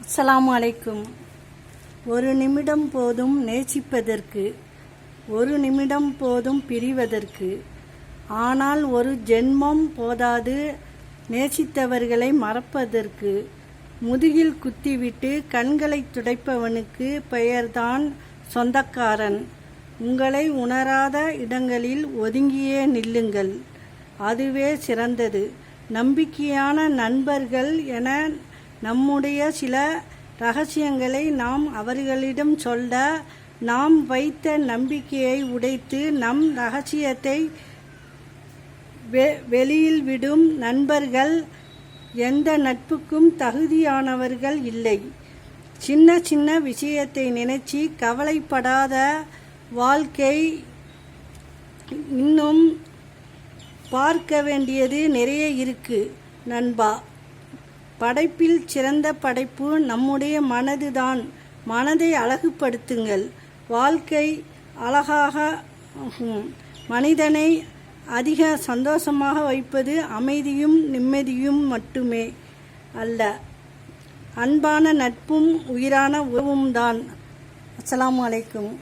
அஸ்ஸலாமு அலைக்கும். ஒரு நிமிடம் போதும் நேசிப்பதற்கு, ஒரு நிமிடம் போதும் பிரிவதற்கு. ஆனால் ஒரு ஜென்மம் போதாது நேசித்தவர்களை மறப்பதற்கு. முதுகில் குத்திவிட்டு கண்களை துடைப்பவனுக்கு பெயர்தான் சொந்தக்காரன். உங்களை உணராத இடங்களில் ஒதுங்கியே நில்லுங்கள், அதுவே சிறந்தது. நம்பிக்கையான நண்பர்கள் என நம்முடைய சில ரகசியங்களை நாம் அவர்களிடம் சொல்ல, நாம் வைத்த நம்பிக்கையை உடைத்து நம் ரகசியத்தை வெளியில் விடும் நண்பர்கள் எந்த நட்புக்கும் தகுதியானவர்கள் இல்லை. சின்ன சின்ன விஷயத்தை நினைச்சு கவலைப்படாத வாழ்க்கை. இன்னும் பார்க்க வேண்டியது நிறைய இருக்கு நண்பா. படைப்பில் சிறந்த படைப்பு நம்முடைய மனதுதான். மனதை அழகுபடுத்துங்கள், வாழ்க்கை அழகாக. மனிதனை அதிக சந்தோஷமாக வைப்பது அமைதியும் நிம்மதியும் மட்டுமே அல்ல, அன்பான நட்பும் உயிரான உறவும் தான். அஸ்ஸலாமு அலைக்கும்.